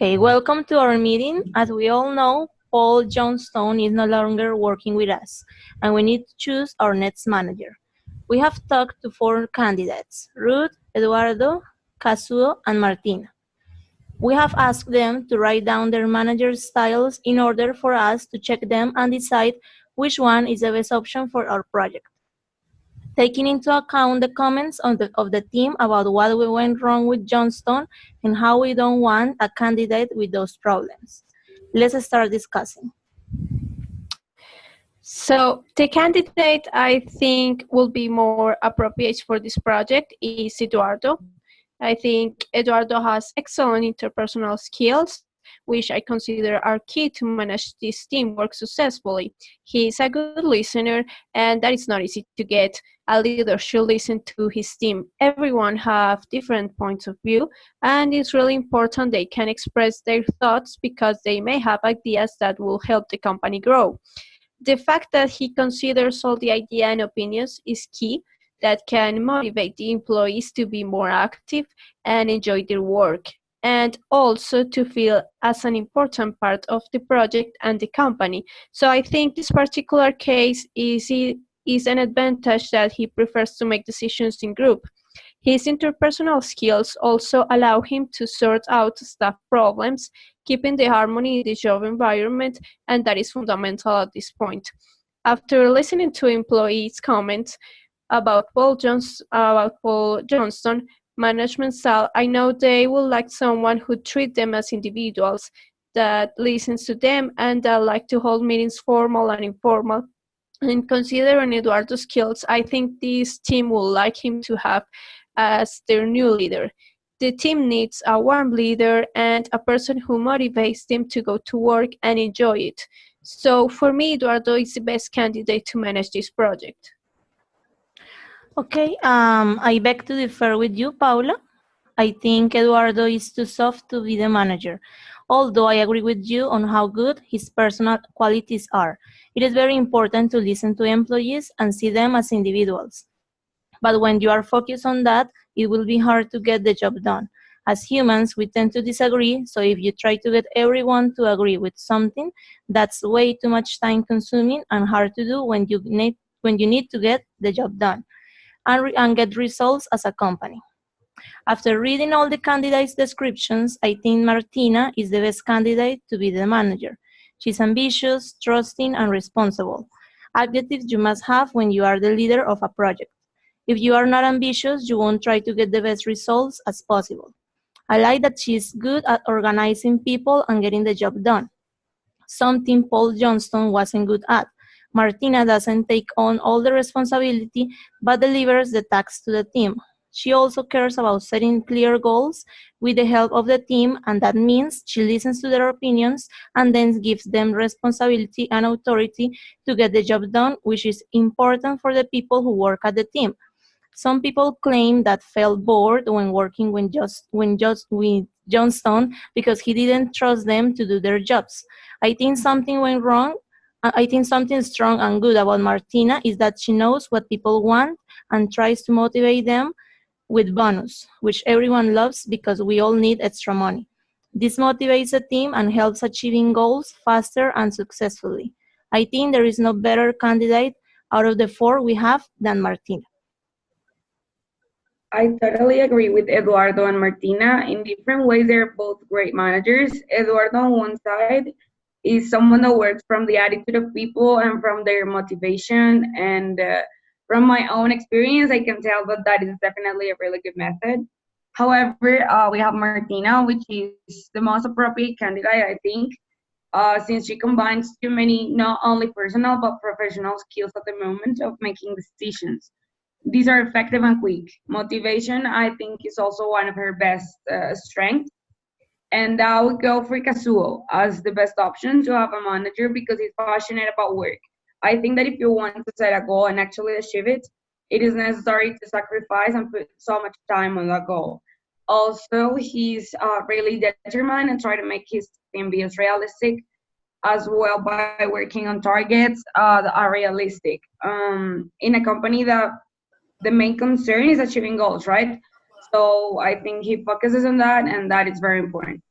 Okay, welcome to our meeting. As we all know, Paul Johnstone is no longer working with us, and we need to choose our next manager. We have talked to 4 candidates, Ruth, Eduardo, Kazuo, and Martina. We have asked them to write down their manager styles in order for us to check them and decide which one is the best option for our project. Taking into account the comments of the team about what went wrong with Johnstone and how we don't want a candidate with those problems. Let's start discussing. So the candidate I think will be more appropriate for this project is Eduardo. I think Eduardo has excellent interpersonal skills, which I consider are key to manage this teamwork successfully. He is a good listener, and that is not easy to get. A leader should listen to his team. Everyone have different points of view, and it's really important they can express their thoughts because they may have ideas that will help the company grow. The fact that he considers all the ideas and opinions is key. That can motivate the employees to be more active and enjoy their work, and also to feel as an important part of the project and the company. So I think this particular case is an advantage that he prefers to make decisions in group. His interpersonal skills also allow him to sort out staff problems, keeping the harmony in the job environment, and that is fundamental at this point. After listening to employees' comments about Paul Johnston management style, I know they would like someone who treats them as individuals, that listens to them, and that like to hold meetings formal and informal. And considering Eduardo's skills, I think this team will like him to have as their new leader. The team needs a warm leader and a person who motivates them to go to work and enjoy it. So for me, Eduardo is the best candidate to manage this project. Okay, I beg to differ with you, Paula. I think Eduardo is too soft to be the manager, although I agree with you on how good his personal qualities are. It is very important to listen to employees and see them as individuals. But when you are focused on that, it will be hard to get the job done. As humans, we tend to disagree, so if you try to get everyone to agree with something, that's way too much time consuming and hard to do when you need to get the job done and get results as a company. After reading all the candidates' descriptions, I think Martina is the best candidate to be the manager. She's ambitious, trusting, and responsible. Adjectives you must have when you are the leader of a project. If you are not ambitious, you won't try to get the best results as possible. I like that she's good at organizing people and getting the job done, something Paul Johnston wasn't good at. Martina doesn't take on all the responsibility, but delivers the tasks to the team. She also cares about setting clear goals with the help of the team, and that means she listens to their opinions and then gives them responsibility and authority to get the job done, which is important for the people who work at the team. Some people claim that felt bored when working with Johnstone because he didn't trust them to do their jobs. I think something went wrong. I think something strong and good about Martina is that she knows what people want and tries to motivate them with bonus, which everyone loves because we all need extra money. This motivates the team and helps achieving goals faster and successfully. I think there is no better candidate out of the 4 we have than Martina. I totally agree with Eduardo and Martina. In different ways, they're both great managers. Eduardo on one side is someone that works from the attitude of people and from their motivation. And from my own experience, I can tell that that is definitely a really good method. However, we have Martina, which is the most appropriate candidate, I think, since she combines too many not only personal but professional skills at the moment of making decisions. These are effective and quick. Motivation, I think, is also one of her best strengths. And I would go for Kazuo as the best option to have a manager because he's passionate about work. I think that if you want to set a goal and actually achieve it, it is necessary to sacrifice and put so much time on that goal. Also, he's really determined and try to make his team be as realistic as well by working on targets that are realistic. In a company that the main concern is achieving goals, right? So I think he focuses on that, and that is very important.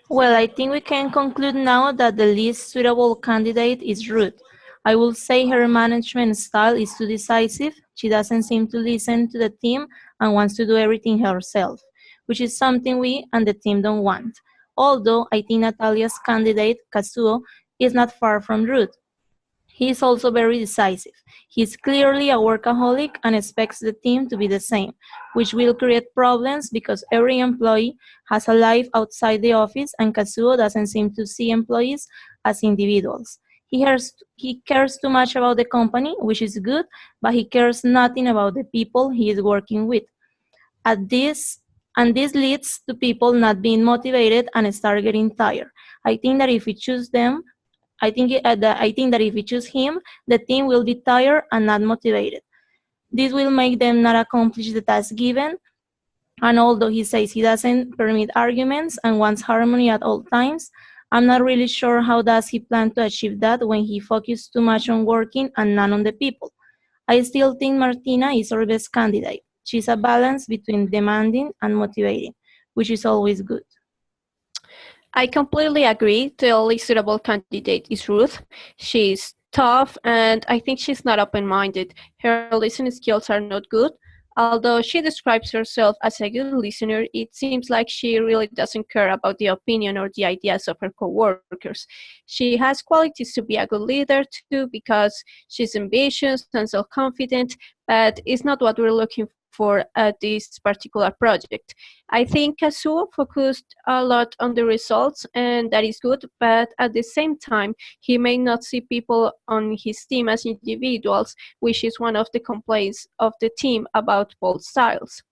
Well, I think we can conclude now that the least suitable candidate is Ruth. I will say her management style is too decisive. She doesn't seem to listen to the team and wants to do everything herself, which is something we and the team don't want. Although I think Natalia's candidate, Kazuo, is not far from Ruth. He is also very decisive. He is clearly a workaholic and expects the team to be the same, which will create problems because every employee has a life outside the office and Kazuo doesn't seem to see employees as individuals. He cares too much about the company, which is good, but he cares nothing about the people he is working with. At this, and this leads to people not being motivated and start getting tired. I think that if we choose them, I think that if we choose him, the team will be tired and not motivated. This will make them not accomplish the task given. And although he says he doesn't permit arguments and wants harmony at all times, I'm not really sure how does he plan to achieve that when he focuses too much on working and none on the people. I still think Martina is our best candidate. She's a balance between demanding and motivating, which is always good. I completely agree. The only suitable candidate is Ruth. She's tough, and I think she's not open-minded. Her listening skills are not good. Although she describes herself as a good listener, it seems like she really doesn't care about the opinion or the ideas of her coworkers. She has qualities to be a good leader too, because she's ambitious and self-confident, but it's not what we're looking for at this particular project. I think Kazuo focused a lot on the results, and that is good, but at the same time, he may not see people on his team as individuals, which is one of the complaints of the team about both styles.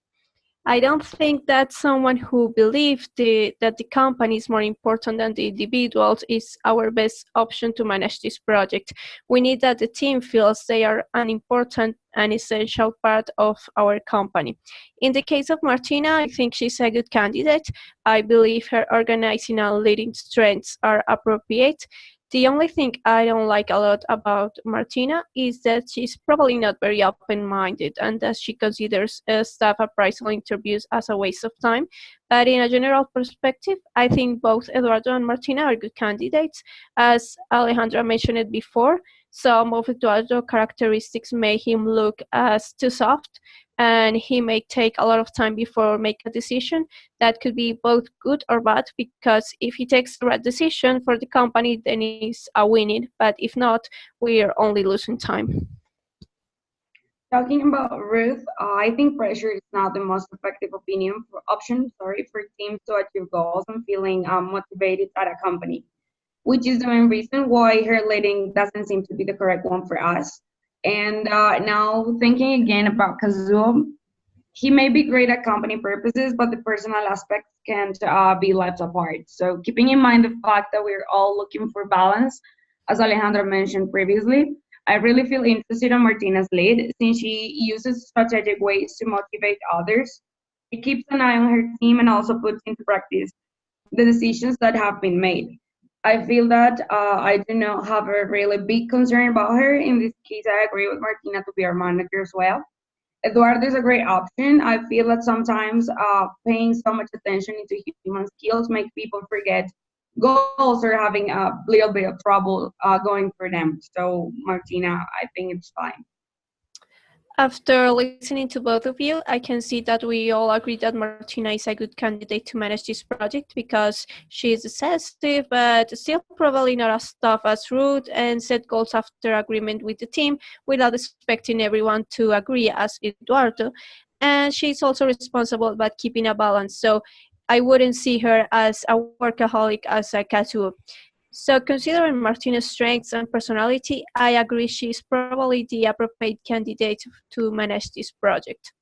I don't think that someone who believes that the company is more important than the individuals is our best option to manage this project. We need that the team feels they are an important and essential part of our company. In the case of Martina, I think she's a good candidate. I believe her organizing and leading strengths are appropriate. The only thing I don't like a lot about Martina is that she's probably not very open-minded and that she considers staff appraisal interviews as a waste of time. But in a general perspective, I think both Eduardo and Martina are good candidates. As Alejandra mentioned it before, some of Eduardo's characteristics make him look as too soft, and he may take a lot of time before make a decision. That could be both good or bad, because if he takes the right decision for the company, then he's a winning. But if not, we're only losing time. Talking about Ruth, I think pressure is not the most effective option for teams to achieve goals and feeling motivated at a company, which is the main reason why her leading doesn't seem to be the correct one for us. And now thinking again about Kazuo, he may be great at company purposes, but the personal aspects can't be left apart. So keeping in mind the fact that we're all looking for balance, as Alejandra mentioned previously, I really feel interested in Martina's lead since she uses strategic ways to motivate others. She keeps an eye on her team and also puts into practice the decisions that have been made. I feel that I do not have a really big concern about her. In this case, I agree with Martina to be our manager as well. Eduardo is a great option. I feel that sometimes paying so much attention into human skills make people forget goals or having a little bit of trouble going for them. So Martina, I think it's fine. After listening to both of you, I can see that we all agree that Martina is a good candidate to manage this project because she is decisive, but still probably not as tough as Ruth, and set goals after agreement with the team without expecting everyone to agree as Eduardo. And she's also responsible but keeping a balance. So I wouldn't see her as a workaholic as a Kazuo. So considering Martina's strengths and personality, I agree she's probably the appropriate candidate to manage this project.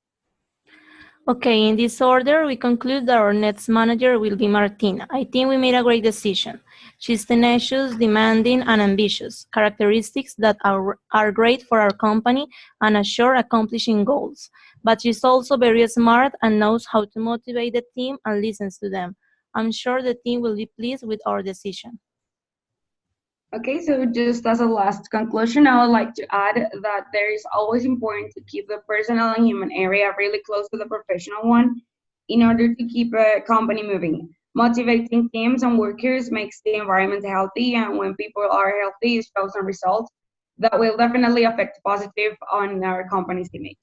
Okay, in this order, we conclude that our next manager will be Martina. I think we made a great decision. She's tenacious, demanding, and ambitious, characteristics that are great for our company and assure accomplishing goals. But she's also very smart and knows how to motivate the team and listens to them. I'm sure the team will be pleased with our decision. Okay, so just as a last conclusion, I would like to add that there is always important to keep the personal and human area really close to the professional one in order to keep a company moving. Motivating teams and workers makes the environment healthy, and when people are healthy, it shows some results that will definitely affect positive on our company's image.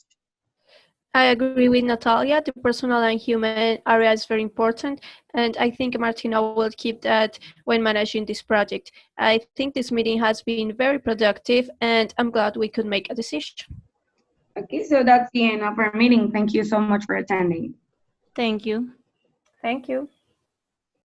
I agree with Natalia. The personal and human area is very important, and I think Martina will keep that when managing this project. I think this meeting has been very productive, and I'm glad we could make a decision. Okay, so that's the end of our meeting. Thank you so much for attending. Thank you. Thank you.